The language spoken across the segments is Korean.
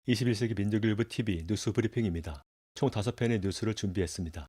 21세기 민족일보 TV 뉴스 브리핑입니다. 총 5편의 뉴스를 준비했습니다.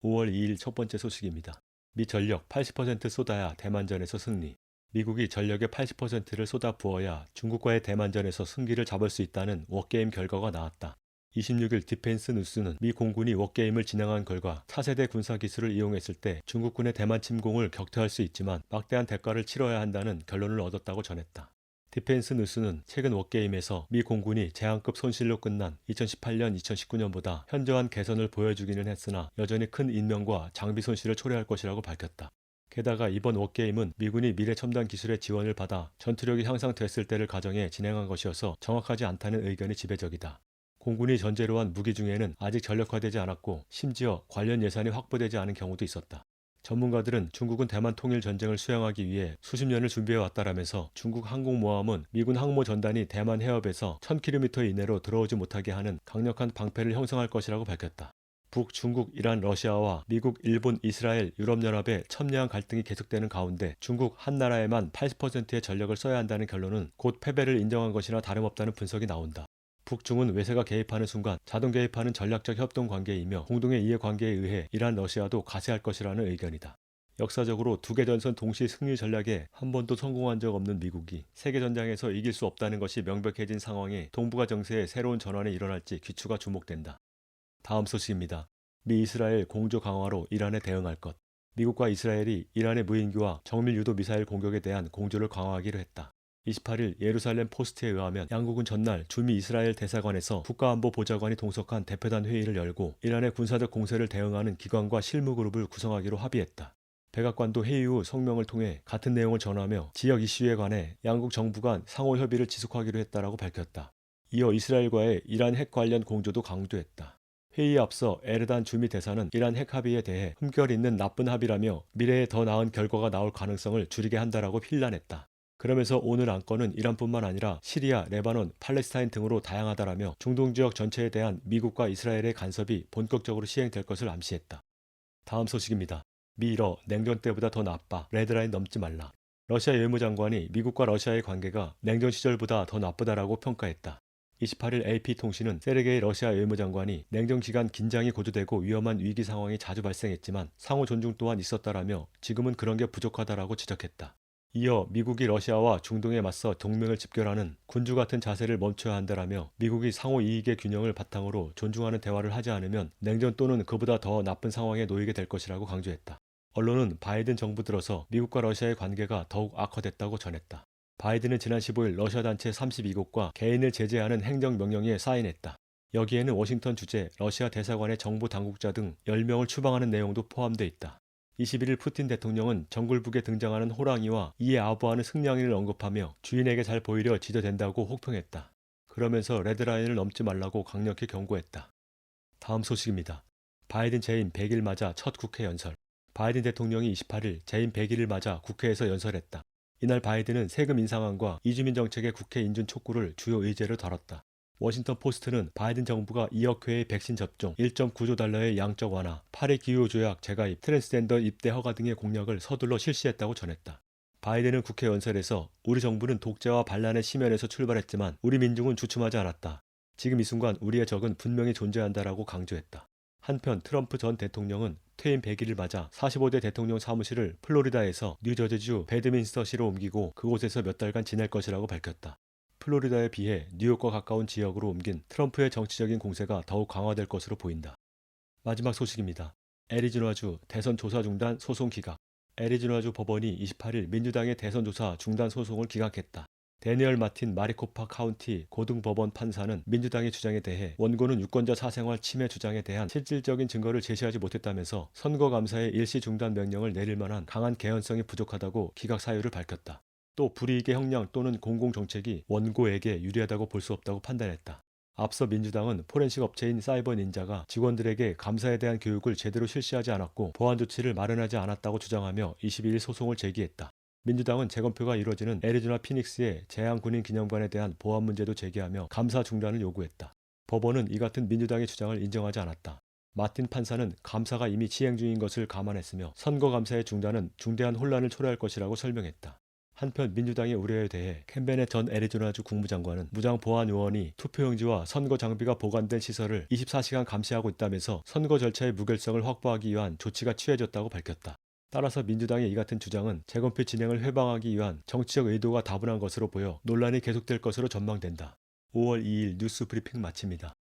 5월 2일 첫 번째 소식입니다. 미 전력 80% 쏟아야 대만전에서 승리. 미국이 전력의 80%를 쏟아 부어야 중국과의 대만전에서 승기를 잡을 수 있다는 워게임 결과가 나왔다. 26일 디펜스 뉴스는 미 공군이 워게임을 진행한 결과 차세대 군사기술을 이용했을 때 중국군의 대만 침공을 격퇴할 수 있지만 막대한 대가를 치러야 한다는 결론을 얻었다고 전했다. 디펜스 뉴스는 최근 워게임에서 미 공군이 재앙급 손실로 끝난 2018년, 2019년보다 현저한 개선을 보여주기는 했으나 여전히 큰 인명과 장비 손실을 초래할 것이라고 밝혔다. 게다가 이번 워게임은 미군이 미래 첨단 기술의 지원을 받아 전투력이 향상됐을 때를 가정해 진행한 것이어서 정확하지 않다는 의견이 지배적이다. 공군이 전제로 한 무기 중에는 아직 전력화되지 않았고 심지어 관련 예산이 확보되지 않은 경우도 있었다. 전문가들은 중국은 대만 통일 전쟁을 수행하기 위해 수십 년을 준비해왔다라면서 중국 항공모함은 미군 항모 전단이 대만 해협에서 1000km 이내로 들어오지 못하게 하는 강력한 방패를 형성할 것이라고 밝혔다. 북, 중국, 이란, 러시아와 미국, 일본, 이스라엘, 유럽연합의 첨예한 갈등이 계속되는 가운데 중국 한 나라에만 80%의 전력을 써야 한다는 결론은 곧 패배를 인정한 것이나 다름없다는 분석이 나온다. 북중은 외세가 개입하는 순간 자동 개입하는 전략적 협동 관계이며 공동의 이해관계에 의해 이란, 러시아도 가세할 것이라는 의견이다. 역사적으로 두 개 전선 동시 승리 전략에 한 번도 성공한 적 없는 미국이 세계전장에서 이길 수 없다는 것이 명백해진 상황에 동북아 정세의 새로운 전환이 일어날지 귀추가 주목된다. 다음 소식입니다. 미 이스라엘 공조 강화로 이란에 대응할 것. 미국과 이스라엘이 이란의 무인기와 정밀 유도 미사일 공격에 대한 공조를 강화하기로 했다. 28일 예루살렘 포스트에 의하면 양국은 전날 주미 이스라엘 대사관에서 국가안보보좌관이 동석한 대표단 회의를 열고 이란의 군사적 공세를 대응하는 기관과 실무그룹을 구성하기로 합의했다. 백악관도 회의 후 성명을 통해 같은 내용을 전하며 지역 이슈에 관해 양국 정부 간 상호 협의를 지속하기로 했다라고 밝혔다. 이어 이스라엘과의 이란 핵 관련 공조도 강조했다. 회의에 앞서 에르단 주미 대사는 이란 핵 합의에 대해 흠결 있는 나쁜 합의라며 미래에 더 나은 결과가 나올 가능성을 줄이게 한다라고 필란했다. 그러면서 오늘 안건은 이란뿐만 아니라 시리아, 레바논, 팔레스타인 등으로 다양하다라며 중동 지역 전체에 대한 미국과 이스라엘의 간섭이 본격적으로 시행될 것을 암시했다. 다음 소식입니다. 미러 냉전 때보다 더 나빠. 레드라인 넘지 말라. 러시아 외무장관이 미국과 러시아의 관계가 냉전 시절보다 더 나쁘다라고 평가했다. 28일 AP통신은 세르게이 러시아 외무장관이 냉전 기간 긴장이 고조되고 위험한 위기 상황이 자주 발생했지만 상호 존중 또한 있었다라며 지금은 그런 게 부족하다라고 지적했다. 이어 미국이 러시아와 중동에 맞서 동맹을 집결하는 군주 같은 자세를 멈춰야 한다라며 미국이 상호 이익의 균형을 바탕으로 존중하는 대화를 하지 않으면 냉전 또는 그보다 더 나쁜 상황에 놓이게 될 것이라고 강조했다. 언론은 바이든 정부 들어서 미국과 러시아의 관계가 더욱 악화됐다고 전했다. 바이든은 지난 15일 러시아 단체 32곳과 개인을 제재하는 행정명령에 사인했다. 여기에는 워싱턴 주재, 러시아 대사관의 정부 당국자 등 10명을 추방하는 내용도 포함돼 있다. 21일 푸틴 대통령은 정글북에 등장하는 호랑이와 이에 아부하는 승냥이를 언급하며 주인에게 잘 보이려 지저댄다고 혹평했다. 그러면서 레드라인을 넘지 말라고 강력히 경고했다. 다음 소식입니다. 바이든 재임 100일 맞아 첫 국회 연설. 바이든 대통령이 28일 재임 100일을 맞아 국회에서 연설했다. 이날 바이든은 세금 인상안과 이주민 정책의 국회 인준 촉구를 주요 의제로 다뤘다. 워싱턴 포스트는 바이든 정부가 2억 회의 백신 접종, 1.9조 달러의 양적 완화, 파리 기후조약 재가입, 트랜스젠더 입대 허가 등의 공약을 서둘러 실시했다고 전했다. 바이든은 국회 연설에서 우리 정부는 독재와 반란의 심연에서 출발했지만 우리 민중은 주춤하지 않았다. 지금 이 순간 우리의 적은 분명히 존재한다라고 강조했다. 한편 트럼프 전 대통령은 퇴임 100일을 맞아 45대 대통령 사무실을 플로리다에서 뉴저지주 배드민스터시로 옮기고 그곳에서 몇 달간 지낼 것이라고 밝혔다. 플로리다에 비해 뉴욕과 가까운 지역으로 옮긴 트럼프의 정치적인 공세가 더욱 강화될 것으로 보인다. 마지막 소식입니다. 애리조나주 대선 조사 중단 소송 기각. 애리조나주 법원이 28일 민주당의 대선 조사 중단 소송을 기각했다. 데니얼 마틴 마리코파 카운티 고등법원 판사는 민주당의 주장에 대해 원고는 유권자 사생활 침해 주장에 대한 실질적인 증거를 제시하지 못했다면서 선거감사의 일시 중단 명령을 내릴 만한 강한 개연성이 부족하다고 기각 사유를 밝혔다. 또 불이익의 형량 또는 공공정책이 원고에게 유리하다고 볼 수 없다고 판단했다. 앞서 민주당은 포렌식 업체인 사이버닌자가 직원들에게 감사에 대한 교육을 제대로 실시하지 않았고 보안 조치를 마련하지 않았다고 주장하며 22일 소송을 제기했다. 민주당은 재검표가 이뤄지는 애리조나 피닉스의 재향군인 기념관에 대한 보안 문제도 제기하며 감사 중단을 요구했다. 법원은 이 같은 민주당의 주장을 인정하지 않았다. 마틴 판사는 감사가 이미 시행 중인 것을 감안했으며 선거감사의 중단은 중대한 혼란을 초래할 것이라고 설명했다. 한편 민주당의 우려에 대해 캠베넷 전 애리조나주 국무장관은 무장 보안 요원이 투표용지와 선거 장비가 보관된 시설을 24시간 감시하고 있다면서 선거 절차의 무결성을 확보하기 위한 조치가 취해졌다고 밝혔다. 따라서 민주당의 이 같은 주장은 재검표 진행을 회방하기 위한 정치적 의도가 다분한 것으로 보여 논란이 계속될 것으로 전망된다. 5월 2일 뉴스 브리핑 마칩니다.